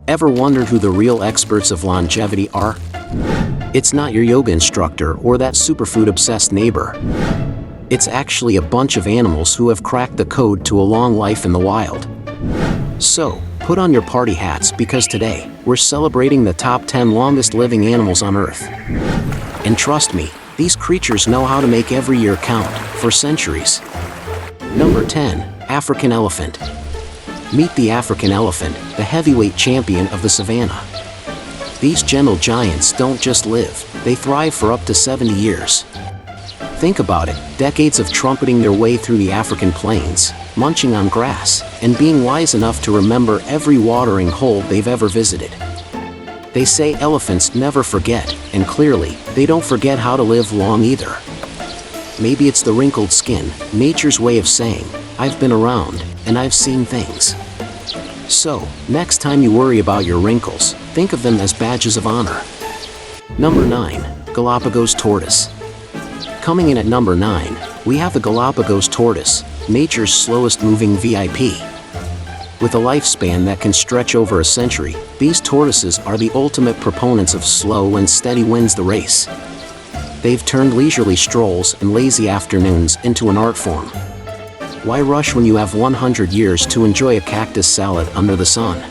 Ever wondered who the real experts of longevity are? It's not your yoga instructor or that superfood-obsessed neighbor. It's actually a bunch of animals who have cracked the code to a long life in the wild. So, put on your party hats because today, we're celebrating the top 10 longest living animals on Earth. And trust me, these creatures know how to make every year count, for centuries. Number 10, African elephant. Meet the African elephant, the heavyweight champion of the savannah. These gentle giants don't just live, they thrive for up to 70 years. Think about it, decades of trumpeting their way through the African plains, munching on grass, and being wise enough to remember every watering hole they've ever visited. They say elephants never forget, and clearly, they don't forget how to live long either. Maybe it's the wrinkled skin, nature's way of saying, I've been around, and I've seen things. So, next time you worry about your wrinkles, think of them as badges of honor. Number 9, Galapagos tortoise. Coming in at number 9, we have the Galapagos tortoise, nature's slowest moving VIP. With a lifespan that can stretch over a century, these tortoises are the ultimate proponents of slow and steady wins the race. They've turned leisurely strolls and lazy afternoons into an art form. Why rush when you have 100 years to enjoy a cactus salad under the sun?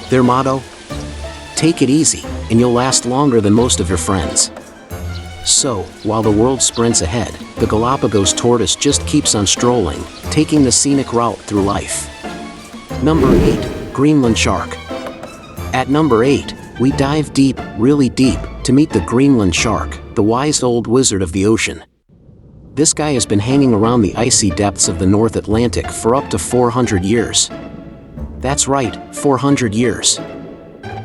Their motto? Take it easy, and you'll last longer than most of your friends. So, while the world sprints ahead, the Galapagos tortoise just keeps on strolling, taking the scenic route through life. Number 8, Greenland shark. At number 8, we dive deep, really deep, to meet the Greenland shark, the wise old wizard of the ocean. This guy has been hanging around the icy depths of the North Atlantic for up to 400 years. That's right, 400 years.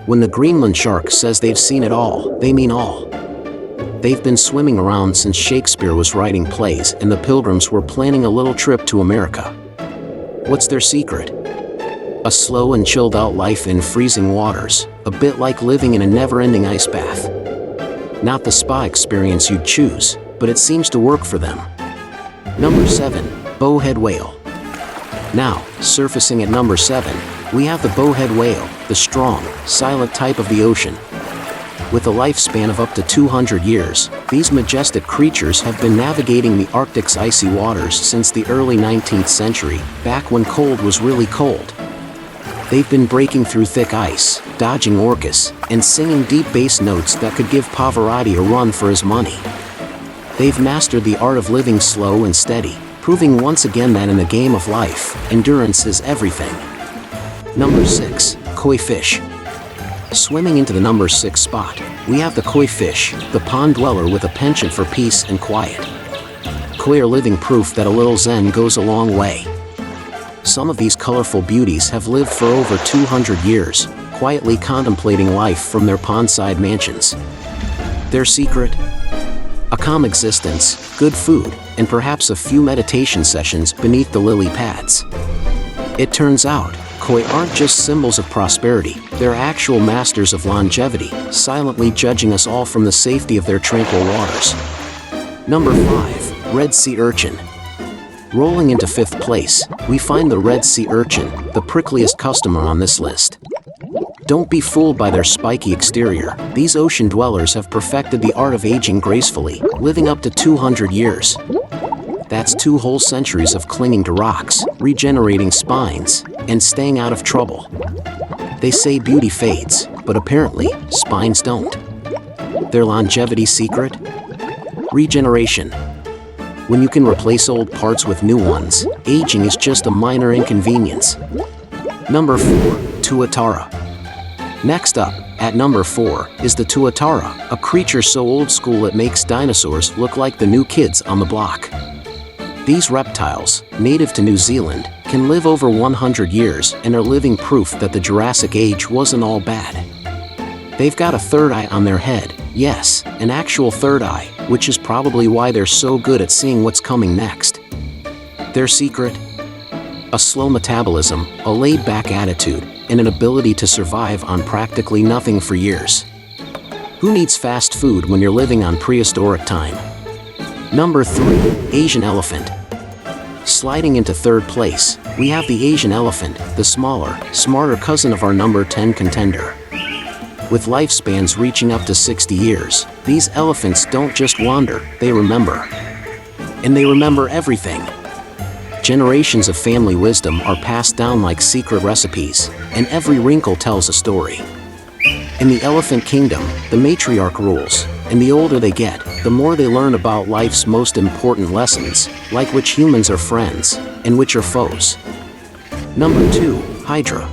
When the Greenland shark says they've seen it all, they mean all. They've been swimming around since Shakespeare was writing plays and the Pilgrims were planning a little trip to America. What's their secret? A slow and chilled out life in freezing waters, a bit like living in a never-ending ice bath. Not the spa experience you'd choose, but it seems to work for them. Number 7, bowhead whale. Now, surfacing at number 7, we have the bowhead whale, the strong, silent type of the ocean. With a lifespan of up to 200 years, these majestic creatures have been navigating the Arctic's icy waters since the early 19th century, back when cold was really cold. They've been breaking through thick ice, dodging orcas, and singing deep bass notes that could give Pavarotti a run for his money. They've mastered the art of living slow and steady, proving once again that in the game of life, endurance is everything. Number 6, koi fish. Swimming into the number 6 spot, we have the koi fish, the pond dweller with a penchant for peace and quiet. Koi are living proof that a little zen goes a long way. Some of these colorful beauties have lived for over 200 years, quietly contemplating life from their pondside mansions. Their secret? A calm existence, good food, and perhaps a few meditation sessions beneath the lily pads. It turns out, koi aren't just symbols of prosperity, they're actual masters of longevity, silently judging us all from the safety of their tranquil waters. Number 5, Red Sea urchin. Rolling into 5th place, we find the Red Sea urchin, the prickliest customer on this list. Don't be fooled by their spiky exterior, these ocean dwellers have perfected the art of aging gracefully, living up to 200 years. That's 2 whole centuries of clinging to rocks, regenerating spines, and staying out of trouble. They say beauty fades, but apparently, spines don't. Their longevity secret? Regeneration. When you can replace old parts with new ones, aging is just a minor inconvenience. Number 4, tuatara. Next up, at number 4, is the tuatara, a creature so old school it makes dinosaurs look like the new kids on the block. These reptiles, native to New Zealand, can live over 100 years and are living proof that the Jurassic Age wasn't all bad. They've got a third eye on their head, yes, an actual third eye, which is probably why they're so good at seeing what's coming next. Their secret? A slow metabolism, a laid-back attitude, and an ability to survive on practically nothing for years. Who needs fast food when you're living on prehistoric time? Number 3, Asian elephant. Sliding into third place, we have the Asian elephant, the smaller, smarter cousin of our number 10 contender. With lifespans reaching up to 60 years, these elephants don't just wander, they remember. And they remember everything. Generations of family wisdom are passed down like secret recipes, and every wrinkle tells a story. In the elephant kingdom, the matriarch rules, and the older they get, the more they learn about life's most important lessons, like which humans are friends, and which are foes. Number 2, Hydra.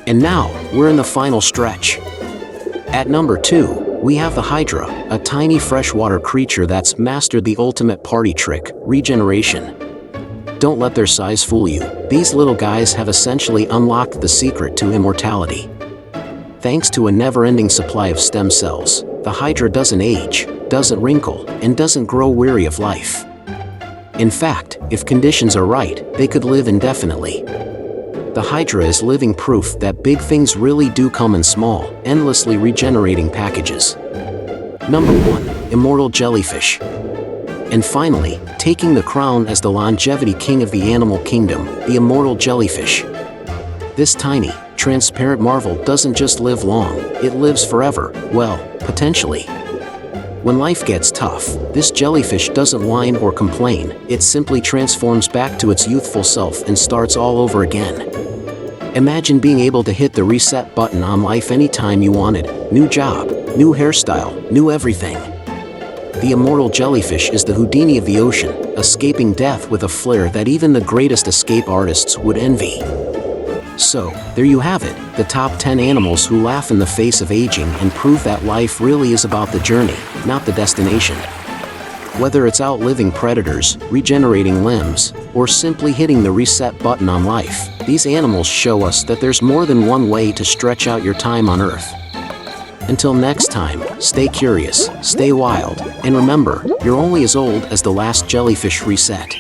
And now, we're in the final stretch. At number 2, we have the Hydra, a tiny freshwater creature that's mastered the ultimate party trick, regeneration. Don't let their size fool you, these little guys have essentially unlocked the secret to immortality. Thanks to a never-ending supply of stem cells, the Hydra doesn't age, doesn't wrinkle, and doesn't grow weary of life. In fact, if conditions are right, they could live indefinitely. The Hydra is living proof that big things really do come in small, endlessly regenerating packages. Number 1, Immortal Jellyfish. And finally, taking the crown as the longevity king of the animal kingdom, the Immortal Jellyfish. This tiny, transparent marvel doesn't just live long, it lives forever, well, potentially. When life gets tough, this jellyfish doesn't whine or complain, it simply transforms back to its youthful self and starts all over again. Imagine being able to hit the reset button on life anytime you wanted, new job, new hairstyle, new everything. The Immortal Jellyfish is the Houdini of the ocean, escaping death with a flair that even the greatest escape artists would envy. So, there you have it, the top 10 animals who laugh in the face of aging and prove that life really is about the journey, not the destination. Whether it's outliving predators, regenerating limbs, or simply hitting the reset button on life, these animals show us that there's more than one way to stretch out your time on Earth. Until next time, stay curious, stay wild, and remember, you're only as old as the last jellyfish reset.